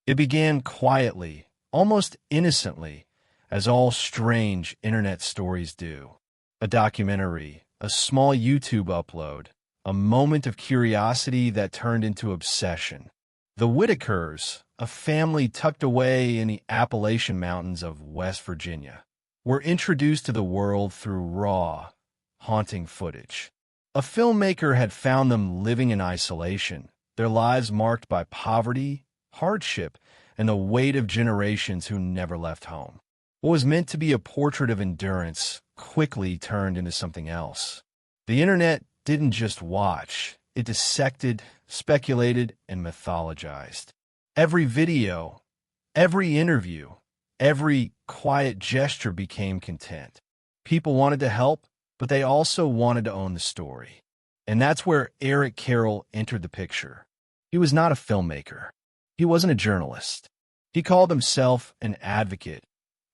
It began quietly, almost innocently, as all strange internet stories do. A documentary, a small YouTube upload, a moment of curiosity that turned into obsession. The Whittakers, a family tucked away in the Appalachian Mountains of West Virginia, were introduced to the world through raw, haunting footage. A filmmaker had found them living in isolation, their lives marked by poverty, hardship, and the weight of generations who never left home. What was meant to be a portrait of endurance quickly turned into something else. The internet didn't just watch, it dissected, speculated, and mythologized. Every video, every interview, every quiet gesture became content. People wanted to help, but they also wanted to own the story. And that's where Eric Carroll entered the picture. He was not a filmmaker. He wasn't a journalist. He called himself an advocate,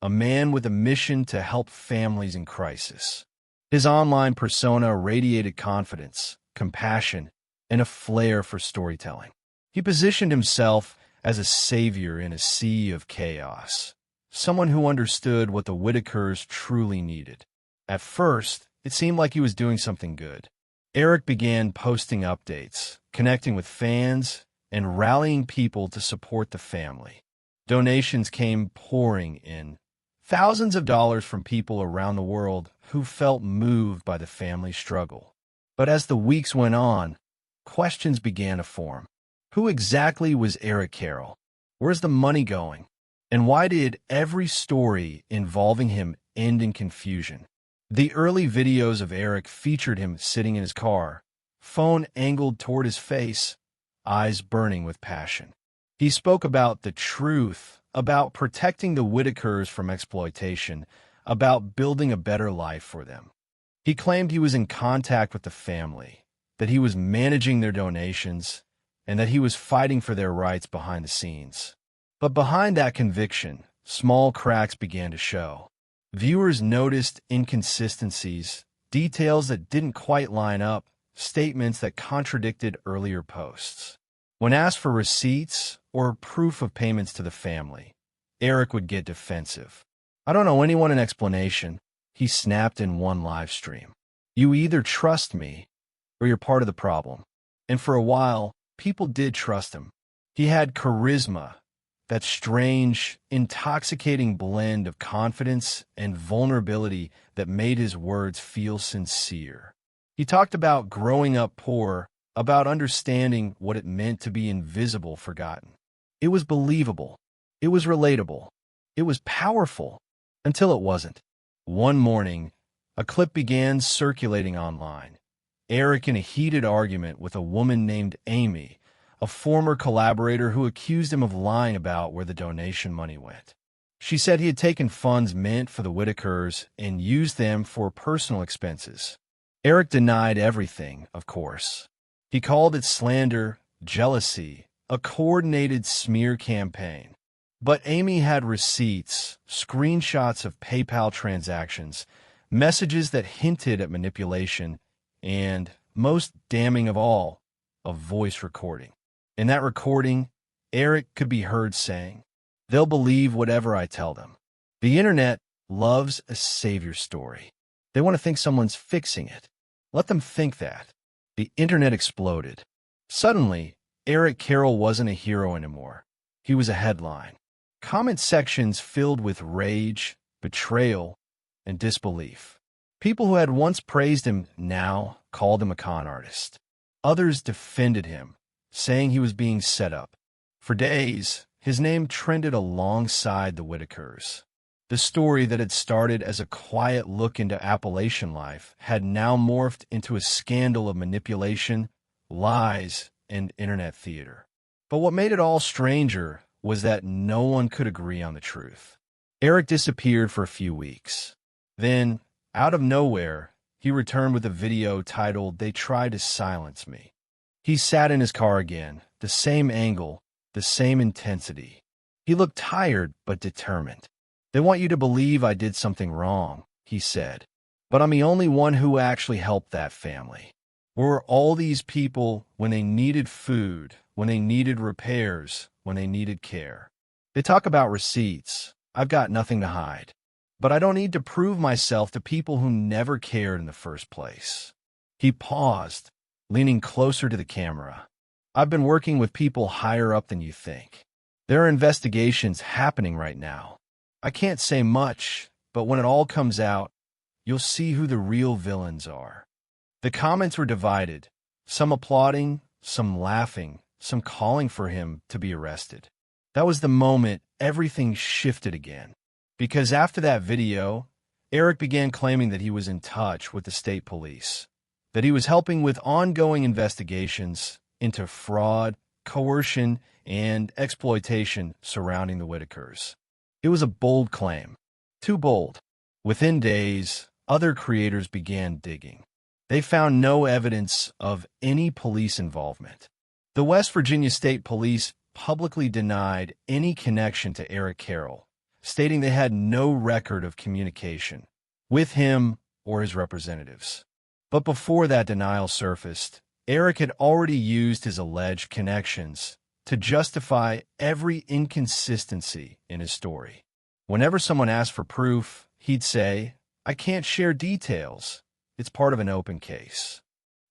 a man with a mission to help families in crisis. His online persona radiated confidence, compassion, and a flair for storytelling. He positioned himself as a savior in a sea of chaos, someone who understood what the Whittakers truly needed. At first, it seemed like he was doing something good. Eric began posting updates, connecting with fans, and rallying people to support the family. Donations came pouring in, thousands of dollars from people around the world who felt moved by the family's struggle. But as the weeks went on, questions began to form. Who exactly was Eric Carroll? Where's the money going? And why did every story involving him end in confusion? The early videos of Eric featured him sitting in his car, phone angled toward his face, eyes burning with passion. He spoke about the truth, about protecting the Whittakers from exploitation, about building a better life for them. He claimed he was in contact with the family, that he was managing their donations, and that he was fighting for their rights behind the scenes. But behind that conviction, small cracks began to show. Viewers noticed inconsistencies, details that didn't quite line up, statements that contradicted earlier posts. When asked for receipts or proof of payments to the family, Eric would get defensive. "I don't owe anyone an explanation," he snapped in one live stream. "You either trust me or you're part of the problem." And for a while, people did trust him. He had charisma, that strange, intoxicating blend of confidence and vulnerability that made his words feel sincere. He talked about growing up poor, about understanding what it meant to be invisible, forgotten. It was believable. It was relatable. It was powerful, until it wasn't. One morning, a clip began circulating online. Eric in a heated argument with a woman named Amy, a former collaborator who accused him of lying about where the donation money went. She said he had taken funds meant for the Whittakers and used them for personal expenses. Eric denied everything, of course. He called it slander, jealousy, a coordinated smear campaign. But Amy had receipts, screenshots of PayPal transactions, messages that hinted at manipulation, and, most damning of all, a voice recording. In that recording, Eric could be heard saying, "They'll believe whatever I tell them." The internet loves a savior story. They want to think someone's fixing it. Let them think that. The internet exploded. Suddenly, Eric Carroll wasn't a hero anymore. He was a headline. Comment sections filled with rage, betrayal, and disbelief. People who had once praised him now called him a con artist. Others defended him, saying he was being set up. For days, his name trended alongside the Whittakers. The story that had started as a quiet look into Appalachian life had now morphed into a scandal of manipulation, lies, and internet theater. But what made it all stranger was that no one could agree on the truth. Eric disappeared for a few weeks. Then, out of nowhere, he returned with a video titled "They Tried to Silence Me." He sat in his car again, the same angle, the same intensity. He looked tired but determined. "They want you to believe I did something wrong," he said. "But I'm the only one who actually helped that family. Where were all these people when they needed food, when they needed repairs, when they needed care. They talk about receipts. I've got nothing to hide. But I don't need to prove myself to people who never cared in the first place. He paused, leaning closer to the camera. I've been working with people higher up than you think. There are investigations happening right now. I can't say much, but when it all comes out, you'll see who the real villains are. The comments were divided, some applauding, some laughing, some calling for him to be arrested. That was the moment everything shifted again. Because after that video, Eric began claiming that he was in touch with the state police, that he was helping with ongoing investigations into fraud, coercion, and exploitation surrounding the Whittakers. It was a bold claim, too bold. Within days, other creators began digging. They found no evidence of any police involvement. The West Virginia State Police publicly denied any connection to Eric Carroll, stating they had no record of communication with him or his representatives. But before that denial surfaced, Eric had already used his alleged connections to justify every inconsistency in his story. Whenever someone asked for proof, he'd say, "I can't share details. It's part of an open case."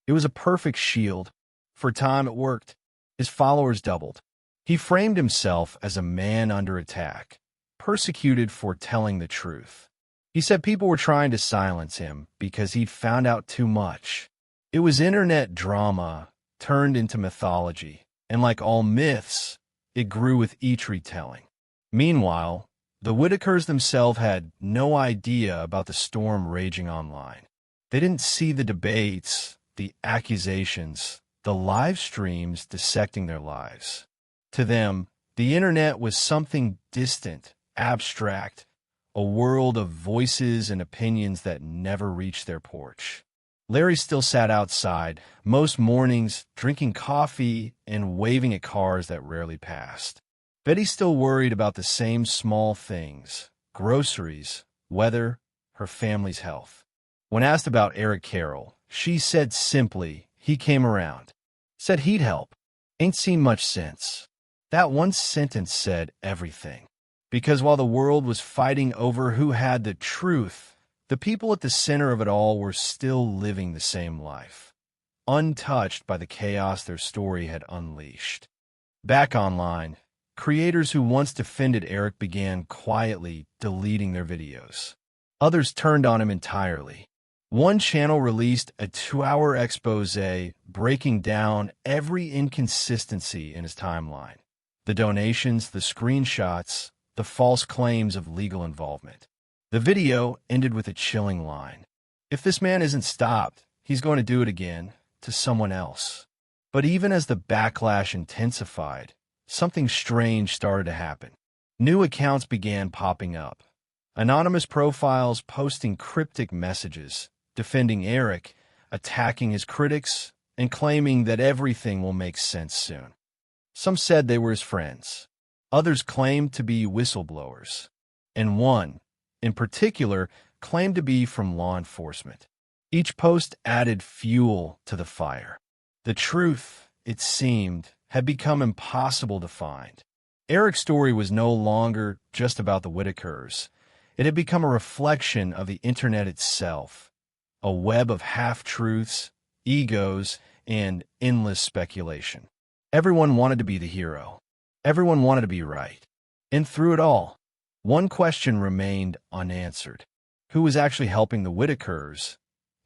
It was a perfect shield. For a time, it worked. His followers doubled. He framed himself as a man under attack, persecuted for telling the truth. He said people were trying to silence him because he'd found out too much. It was internet drama turned into mythology, and like all myths, it grew with each retelling. Meanwhile, the Whittakers themselves had no idea about the storm raging online. They didn't see the debates, the accusations, the live streams dissecting their lives. To them, the internet was something distant, abstract, a world of voices and opinions that never reached their porch. Larry still sat outside, most mornings drinking coffee and waving at cars that rarely passed. Betty still worried about the same small things, groceries, weather, her family's health. When asked about Eric Carroll, she said simply, he came around. Said he'd help. Ain't seen much since. That one sentence said everything. Because while the world was fighting over who had the truth, the people at the center of it all were still living the same life, untouched by the chaos their story had unleashed. Back online, creators who once defended Eric began quietly deleting their videos. Others turned on him entirely. One channel released a 2-hour expose breaking down every inconsistency in his timeline. The donations, the screenshots, the false claims of legal involvement. The video ended with a chilling line. If this man isn't stopped, he's going to do it again to someone else. But even as the backlash intensified, something strange started to happen. New accounts began popping up. Anonymous profiles posting cryptic messages, defending Eric, attacking his critics, and claiming that everything will make sense soon. Some said they were his friends. Others claimed to be whistleblowers. And one, in particular, claimed to be from law enforcement. Each post added fuel to the fire. The truth, it seemed, had become impossible to find. Eric's story was no longer just about the Whittakers. It had become a reflection of the internet itself, a web of half-truths, egos, and endless speculation. Everyone wanted to be the hero. Everyone wanted to be right. And through it all, one question remained unanswered. Who was actually helping the Whittakers,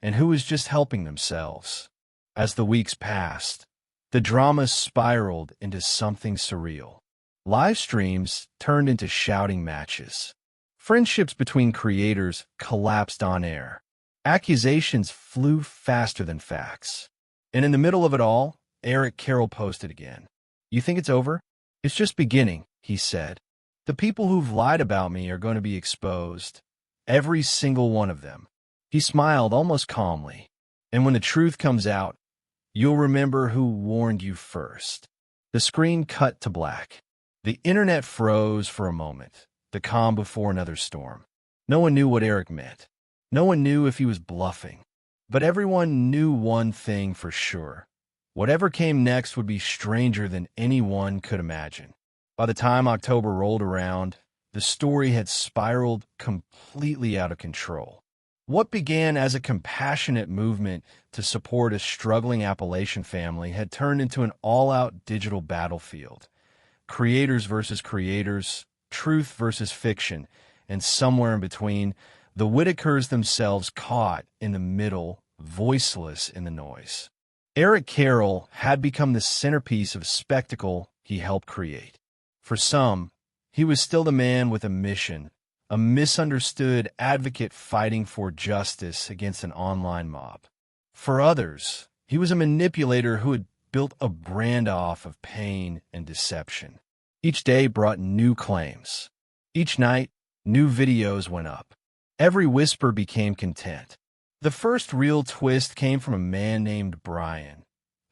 and who was just helping themselves? As the weeks passed, the drama spiraled into something surreal. Live streams turned into shouting matches. Friendships between creators collapsed on air. Accusations flew faster than facts. And in the middle of it all, Eric Carroll posted again. "You think it's over? It's just beginning," he said. "The people who've lied about me are going to be exposed. Every single one of them." He smiled almost calmly. "And when the truth comes out, you'll remember who warned you first." The screen cut to black. The internet froze for a moment, the calm before another storm. No one knew what Eric meant. No one knew if he was bluffing. But everyone knew one thing for sure. Whatever came next would be stranger than anyone could imagine. By the time October rolled around, the story had spiraled completely out of control. What began as a compassionate movement to support a struggling Appalachian family had turned into an all-out digital battlefield. Creators versus creators, truth versus fiction, and somewhere in between, the Whittakers themselves caught in the middle, voiceless in the noise. Eric Carroll had become the centerpiece of a spectacle he helped create. For some, he was still the man with a mission, a misunderstood advocate fighting for justice against an online mob. For others, he was a manipulator who had built a brand off of pain and deception. Each day brought new claims. Each night, new videos went up. Every whisper became content. The first real twist came from a man named Brian,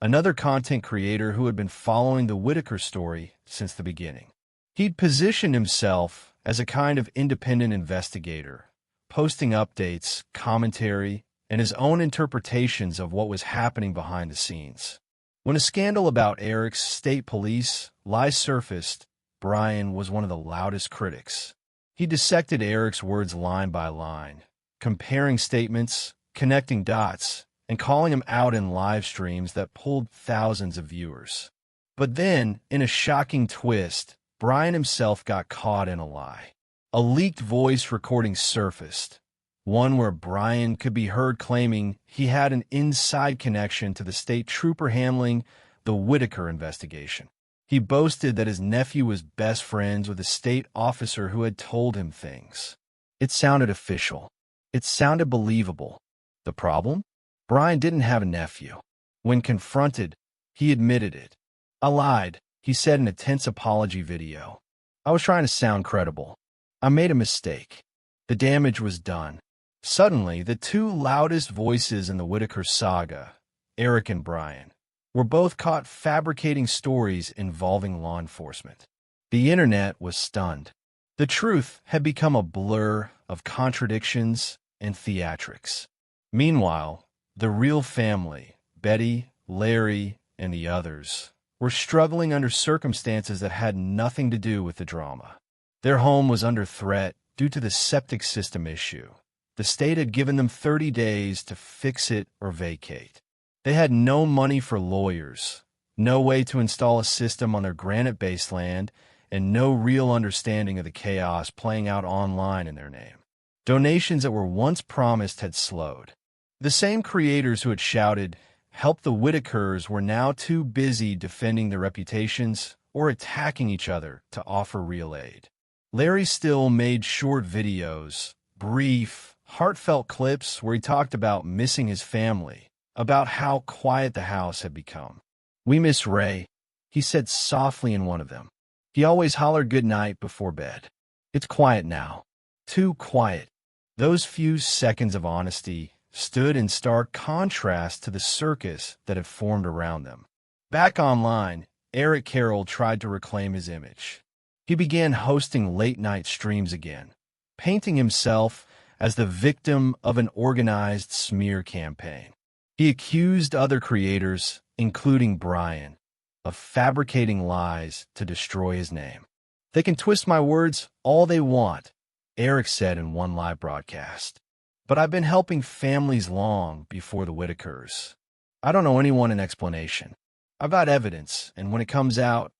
another content creator who had been following the Whittaker story since the beginning. He'd positioned himself as a kind of independent investigator, posting updates, commentary, and his own interpretations of what was happening behind the scenes. When a scandal about Eric's state police lies surfaced, Brian was one of the loudest critics. He dissected Eric's words line by line, comparing statements, connecting dots, and calling him out in live streams that pulled thousands of viewers. But then, in a shocking twist, Brian himself got caught in a lie. A leaked voice recording surfaced, one where Brian could be heard claiming he had an inside connection to the state trooper handling the Whittaker investigation. He boasted that his nephew was best friends with a state officer who had told him things. It sounded official. It sounded believable. The problem? Brian didn't have a nephew. When confronted, he admitted it. "I lied," he said in a tense apology video. "I was trying to sound credible. I made a mistake." The damage was done. Suddenly, the two loudest voices in the Whittaker saga, Eric and Brian, were both caught fabricating stories involving law enforcement. The internet was stunned. The truth had become a blur of contradictions and theatrics. Meanwhile, the real family, Betty, Larry, and the others, were struggling under circumstances that had nothing to do with the drama. Their home was under threat due to the septic system issue. The state had given them 30 days to fix it or vacate. They had no money for lawyers, no way to install a system on their granite-based land, and no real understanding of the chaos playing out online in their name. Donations that were once promised had slowed. The same creators who had shouted, "Help the Whittakers," were now too busy defending their reputations or attacking each other to offer real aid. Larry still made short videos, brief, heartfelt clips where he talked about missing his family, about how quiet the house had become. "We miss Ray," he said softly in one of them. "He always hollered good night before bed. It's quiet now. Too quiet." Those few seconds of honesty stood in stark contrast to the circus that had formed around them. Back online, Eric Carroll tried to reclaim his image. He began hosting late-night streams again, painting himself as the victim of an organized smear campaign. He accused other creators, including Brian, of fabricating lies to destroy his name. "They can twist my words all they want," Eric said in one live broadcast. "But I've been helping families long before the Whittakers. I don't owe anyone an explanation. I've got evidence, and when it comes out,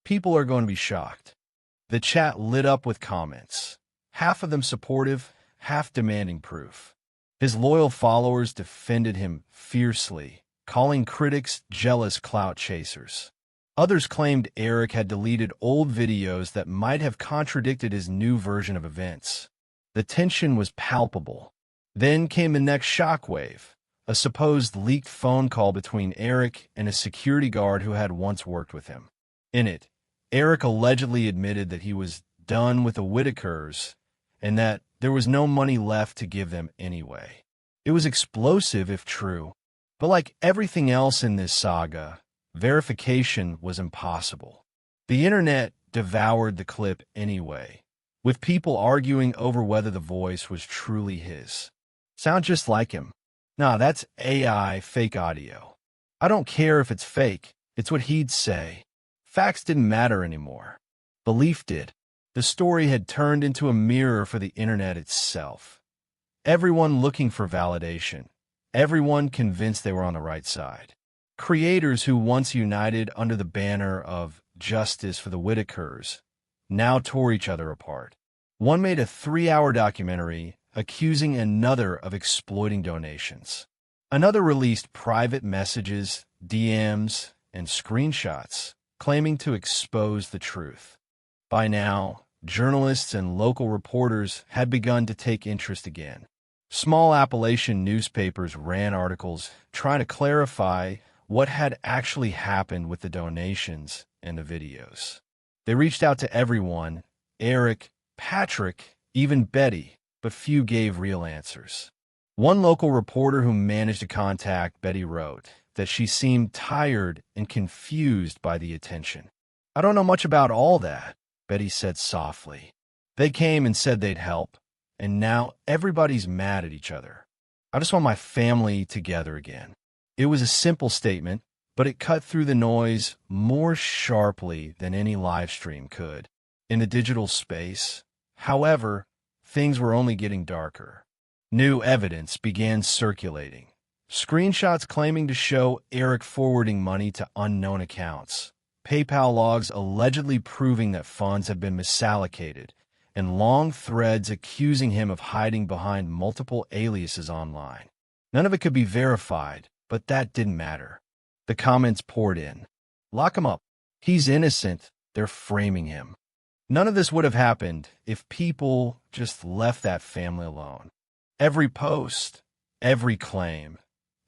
people are going to be shocked." The chat lit up with comments, half of them supportive, half demanding proof. His loyal followers defended him fiercely, calling critics jealous clout chasers. Others claimed Eric had deleted old videos that might have contradicted his new version of events. The tension was palpable. Then came the next shockwave, a supposed leaked phone call between Eric and a security guard who had once worked with him. In it, Eric allegedly admitted that he was done with the Whittakers and that there was no money left to give them anyway. It was explosive if true, but like everything else in this saga, verification was impossible. The internet devoured the clip anyway, with people arguing over whether the voice was truly his. "Sound just like him. Nah, that's AI fake audio. I don't care if it's fake. It's what he'd say. Facts didn't matter anymore. Belief did. The story had turned into a mirror for the internet itself. Everyone looking for validation. Everyone convinced they were on the right side. Creators who once united under the banner of justice for the Whittakers now tore each other apart. One made a 3-hour documentary accusing another of exploiting donations. Another released private messages, DMs, and screenshots claiming to expose the truth. By now, journalists and local reporters had begun to take interest again. Small Appalachian newspapers ran articles trying to clarify what had actually happened with the donations and the videos. They reached out to everyone, Eric, Patrick, even Betty, but few gave real answers. One local reporter who managed to contact Betty wrote that she seemed tired and confused by the attention. "I don't know much about all that," Betty said softly. "They came and said they'd help, and now everybody's mad at each other. I just want my family together again." It was a simple statement, but it cut through the noise more sharply than any live stream could. In the digital space, however, things were only getting darker. New evidence began circulating. Screenshots claiming to show Eric forwarding money to unknown accounts, PayPal logs allegedly proving that funds had been misallocated, and long threads accusing him of hiding behind multiple aliases online. None of it could be verified, but that didn't matter. The comments poured in. "Lock him up. He's innocent. They're framing him." None of this would have happened if people just left that family alone. Every post, every claim,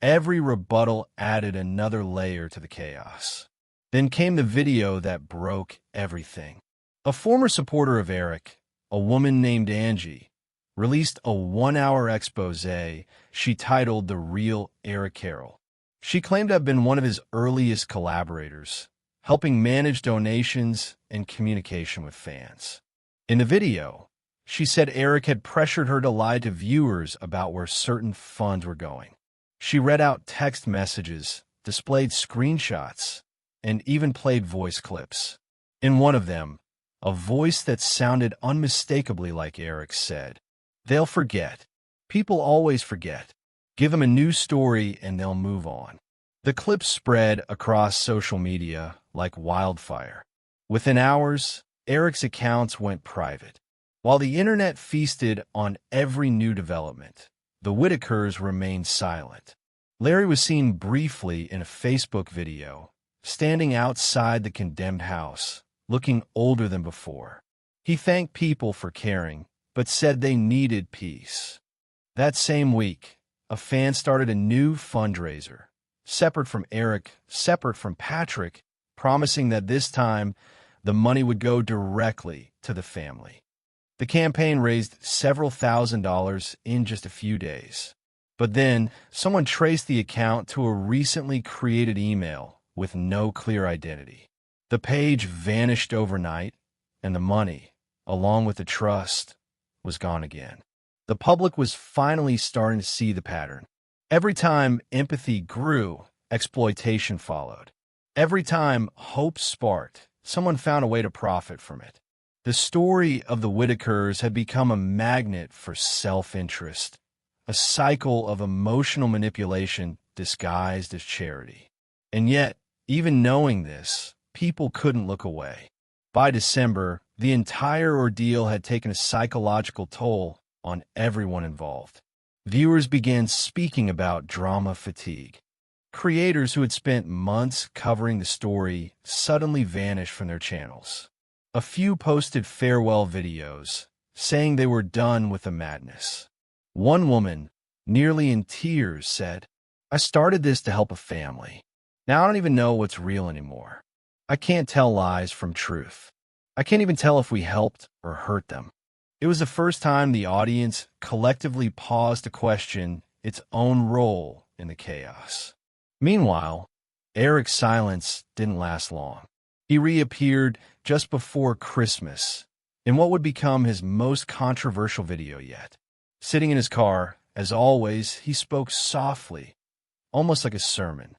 every rebuttal added another layer to the chaos. Then came the video that broke everything. A former supporter of Eric, a woman named Angie, released a 1-hour expose she titled "The Real Eric Carroll." She claimed to have been one of his earliest collaborators, helping manage donations and communication with fans. In the video, she said Eric had pressured her to lie to viewers about where certain funds were going. She read out text messages, displayed screenshots, and even played voice clips. In one of them, a voice that sounded unmistakably like Eric said, "They'll forget. People always forget. Give them a new story and they'll move on." The clip spread across social media like wildfire. Within hours, Eric's accounts went private. While the internet feasted on every new development, the Whittakers remained silent. Larry was seen briefly in a Facebook video, standing outside the condemned house, looking older than before. He thanked people for caring, but said they needed peace. That same week, a fan started a new fundraiser, separate from Eric, separate from Patrick, promising that this time the money would go directly to the family. The campaign raised several $1,000s in just a few days. But then, someone traced the account to a recently created email with no clear identity. The page vanished overnight, and the money, along with the trust, was gone again. The public was finally starting to see the pattern. Every time empathy grew, exploitation followed. Every time hope sparked, someone found a way to profit from it. The story of the Whittakers had become a magnet for self-interest, a cycle of emotional manipulation disguised as charity. And yet, even knowing this, people couldn't look away. By December, the entire ordeal had taken a psychological toll on everyone involved. Viewers began speaking about drama fatigue. Creators who had spent months covering the story suddenly vanished from their channels. A few posted farewell videos, saying they were done with the madness. One woman, nearly in tears, said, "I started this to help a family. Now I don't even know what's real anymore. I can't tell lies from truth. I can't even tell if we helped or hurt them." It was the first time the audience collectively paused to question its own role in the chaos. Meanwhile, Eric's silence didn't last long. He reappeared just before Christmas in what would become his most controversial video yet. Sitting in his car, as always, he spoke softly, almost like a sermon.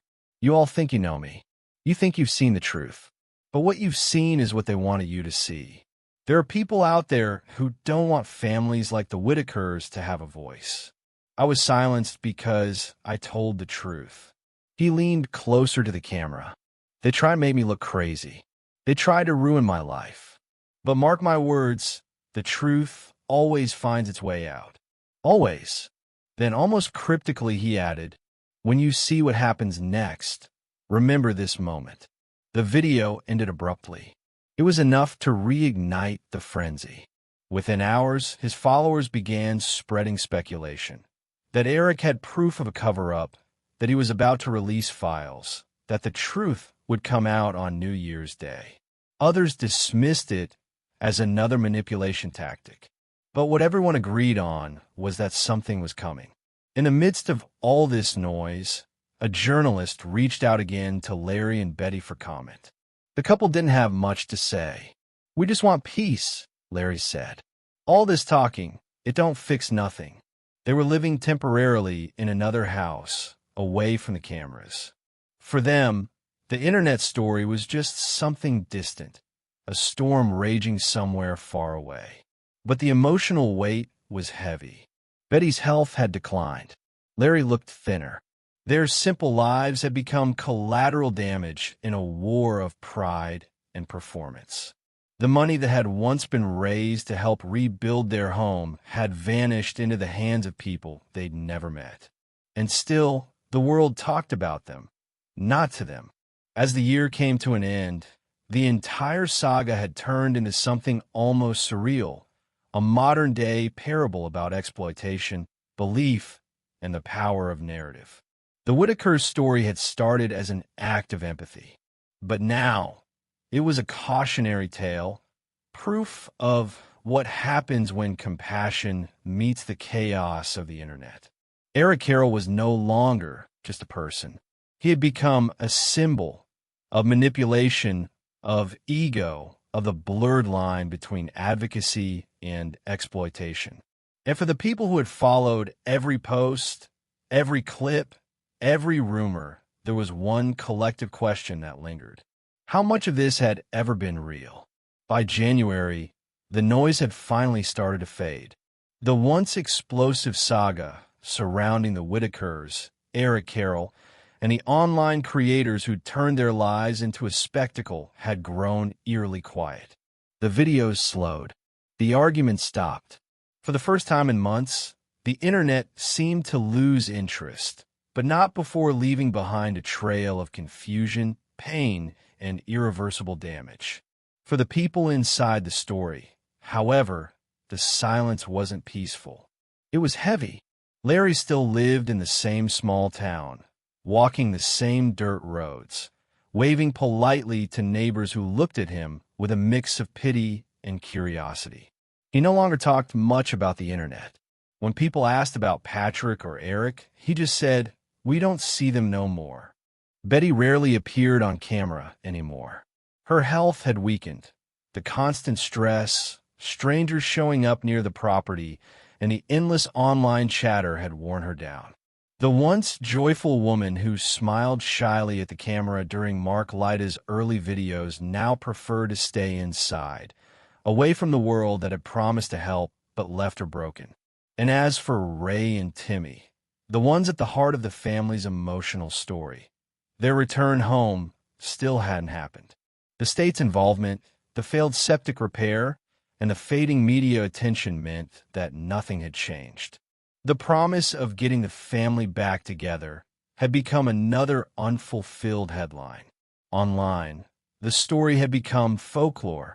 You all think you know me. You think you've seen the truth. But what you've seen is what they wanted you to see. There are people out there who don't want families like the Whittakers to have a voice. I was silenced because I told the truth. He leaned closer to the camera. They tried to make me look crazy. They tried to ruin my life. But mark my words, the truth always finds its way out. Always. Then almost cryptically he added, when you see what happens next, remember this moment. The video ended abruptly. It was enough to reignite the frenzy. Within hours, his followers began spreading speculation. That Eric had proof of a cover-up, that he was about to release files, that the truth would come out on New Year's Day. Others dismissed it as another manipulation tactic. But what everyone agreed on was that something was coming. In the midst of all this noise, a journalist reached out again to Larry and Betty for comment. The couple didn't have much to say. We just want peace, Larry said. All this talking, it don't fix nothing. They were living temporarily in another house, away from the cameras. For them, the internet story was just something distant, a storm raging somewhere far away. But the emotional weight was heavy. Betty's health had declined. Larry looked thinner. Their simple lives had become collateral damage in a war of pride and performance. The money that had once been raised to help rebuild their home had vanished into the hands of people they'd never met. And still, the world talked about them, not to them. As the year came to an end, the entire saga had turned into something almost surreal, a modern-day parable about exploitation, belief, and the power of narrative. The Whittakers' story had started as an act of empathy, but now it was a cautionary tale, proof of what happens when compassion meets the chaos of the internet. Eric Carroll was no longer just a person. He had become a symbol of manipulation, of ego, of the blurred line between advocacy and exploitation. And for the people who had followed every post, every clip, every rumor, there was one collective question that lingered. How much of this had ever been real? By January, the noise had finally started to fade. The once explosive saga surrounding the Whittakers, Eric Carroll, and the online creators who'd turned their lives into a spectacle had grown eerily quiet. The videos slowed. The arguments stopped. For the first time in months, the internet seemed to lose interest, but not before leaving behind a trail of confusion, pain, and irreversible damage. For the people inside the story, however, the silence wasn't peaceful. It was heavy. Larry still lived in the same small town, walking the same dirt roads, waving politely to neighbors who looked at him with a mix of pity and curiosity. He no longer talked much about the internet. When people asked about Patrick or Eric, he just said, "We don't see them no more." Betty rarely appeared on camera anymore. Her health had weakened. The constant stress, strangers showing up near the property, and the endless online chatter had worn her down. The once joyful woman who smiled shyly at the camera during Mark Laita's early videos now preferred to stay inside, away from the world that had promised to help but left her broken. And as for Ray and Timmy, the ones at the heart of the family's emotional story, their return home still hadn't happened. The state's involvement, the failed septic repair, and the fading media attention meant that nothing had changed. The promise of getting the family back together had become another unfulfilled headline. Online, the story had become folklore,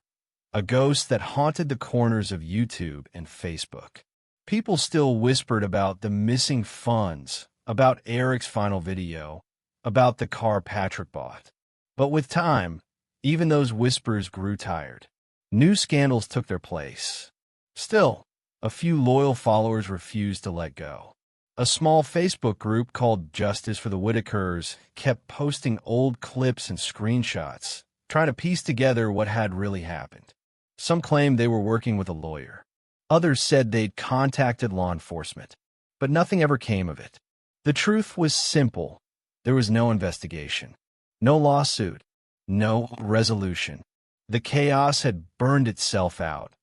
a ghost that haunted the corners of YouTube and Facebook. People still whispered about the missing funds, about Eric's final video, about the car Patrick bought. But with time, even those whispers grew tired. New scandals took their place. Still, a few loyal followers refused to let go. A small Facebook group called Justice for the Whittakers kept posting old clips and screenshots, trying to piece together what had really happened. Some claimed they were working with a lawyer. Others said they'd contacted law enforcement, but nothing ever came of it. The truth was simple. There was no investigation, no lawsuit, no resolution. The chaos had burned itself out,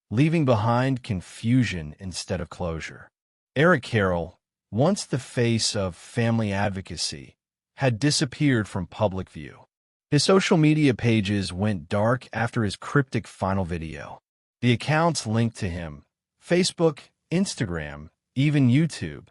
leaving behind confusion instead of closure. Eric Carroll, once the face of family advocacy, had disappeared from public view. His social media pages went dark after his cryptic final video. The accounts linked to him, Facebook, Instagram, even YouTube,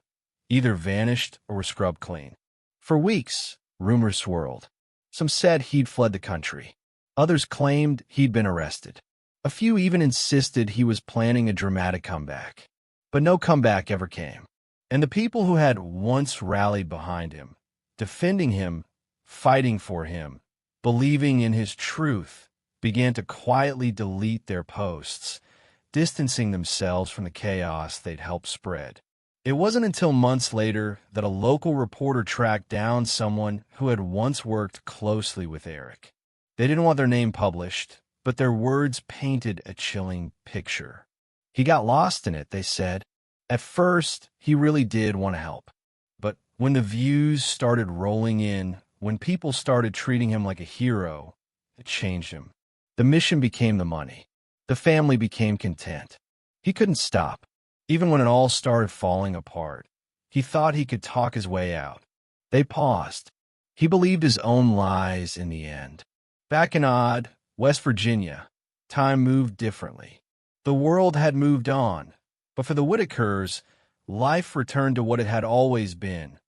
either vanished or were scrubbed clean. For weeks, rumors swirled. Some said he'd fled the country. Others claimed he'd been arrested. A few even insisted he was planning a dramatic comeback. But no comeback ever came. And the people who had once rallied behind him, defending him, fighting for him, believing in his truth, began to quietly delete their posts, distancing themselves from the chaos they'd helped spread. It wasn't until months later that a local reporter tracked down someone who had once worked closely with Eric. They didn't want their name published, but their words painted a chilling picture. He got lost in it, they said. At first, he really did want to help. But when the views started rolling in, when people started treating him like a hero, it changed him. The mission became the money. The family became content. He couldn't stop. Even when it all started falling apart, he thought he could talk his way out. They paused. He believed his own lies in the end. Back in Odd, West Virginia, time moved differently. The world had moved on, but for the Whittakers, life returned to what it had always been: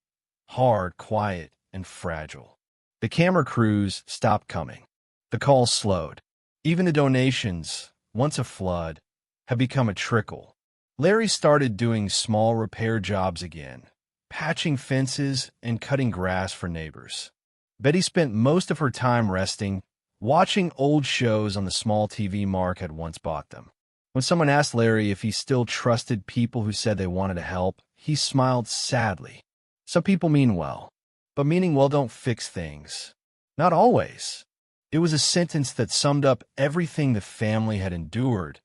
hard, quiet, and fragile. The camera crews stopped coming. The calls slowed. Even the donations, once a flood, had become a trickle. Larry started doing small repair jobs again, patching fences and cutting grass for neighbors. Betty spent most of her time resting, watching old shows on the small TV Mark had once bought them. When someone asked Larry if he still trusted people who said they wanted to help, he smiled sadly. Some people mean well, but meaning well don't fix things. Not always. It was a sentence that summed up everything the family had endured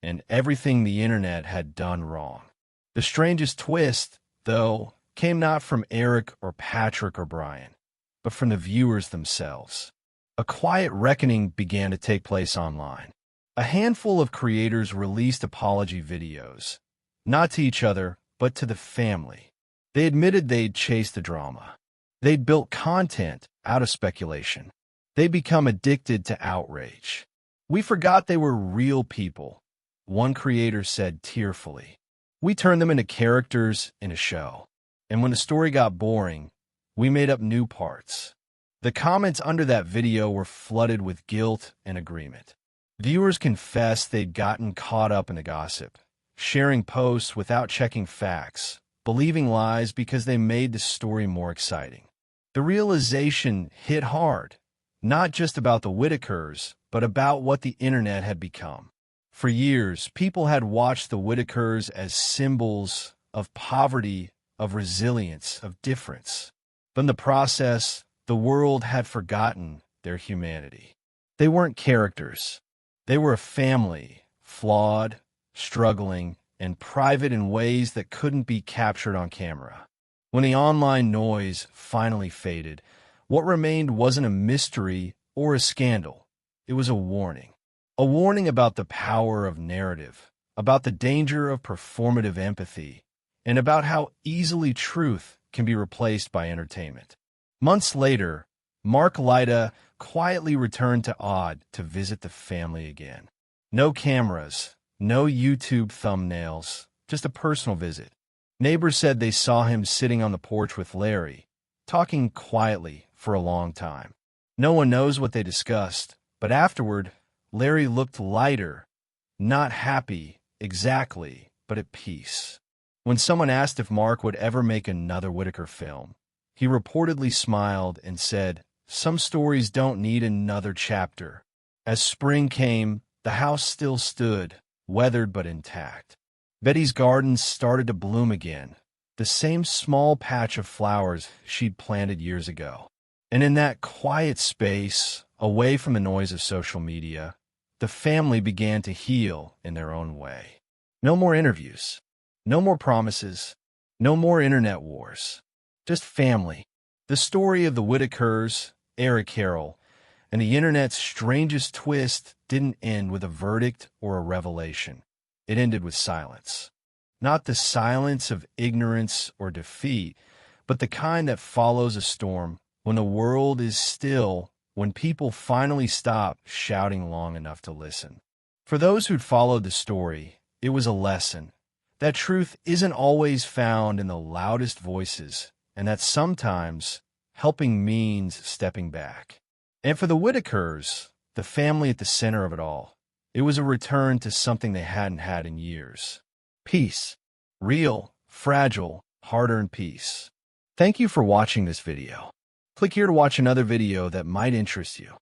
and everything the internet had done wrong. The strangest twist, though, came not from Eric or Patrick or Brian, but from the viewers themselves. A quiet reckoning began to take place online. A handful of creators released apology videos, not to each other, but to the family. They admitted they'd chased the drama. They'd built content out of speculation. They'd become addicted to outrage. We forgot they were real people, one creator said tearfully. We turned them into characters in a show. And when the story got boring, we made up new parts. The comments under that video were flooded with guilt and agreement. Viewers confessed they'd gotten caught up in the gossip, sharing posts without checking facts, believing lies because they made the story more exciting. The realization hit hard, not just about the Whittakers, but about what the internet had become. For years, people had watched the Whittakers as symbols of poverty, of resilience, of difference. But in the process, the world had forgotten their humanity. They weren't characters. They were a family, flawed, struggling, and private in ways that couldn't be captured on camera. When the online noise finally faded, what remained wasn't a mystery or a scandal. It was a warning. A warning about the power of narrative, about the danger of performative empathy, and about how easily truth can be replaced by entertainment. Months later, Mark Laita quietly returned to Odd to visit the family again. No cameras, no YouTube thumbnails, just a personal visit. Neighbors said they saw him sitting on the porch with Larry, talking quietly for a long time. No one knows what they discussed, but afterward, Larry looked lighter, not happy exactly, but at peace. When someone asked if Mark would ever make another Whittaker film, he reportedly smiled and said, "Some stories don't need another chapter." As spring came, the house still stood, weathered but intact. Betty's gardens started to bloom again, the same small patch of flowers she'd planted years ago. And in that quiet space, away from the noise of social media, the family began to heal in their own way. No more interviews, no more promises, no more internet wars. Just family. The The story of the Whittakers, Eric Carroll, and the internet's strangest twist didn't end with a verdict or a revelation. It ended with silence. Not the silence of ignorance or defeat, but the kind that follows a storm when the world is still, when people finally stop shouting long enough to listen. For those who'd followed the story, it was a lesson that truth isn't always found in the loudest voices, and that sometimes helping means stepping back. And for the Whittakers, the family at the center of it all, it was a return to something they hadn't had in years. Peace. Real, fragile, hard-earned peace. Thank you for watching this video. Click here to watch another video that might interest you.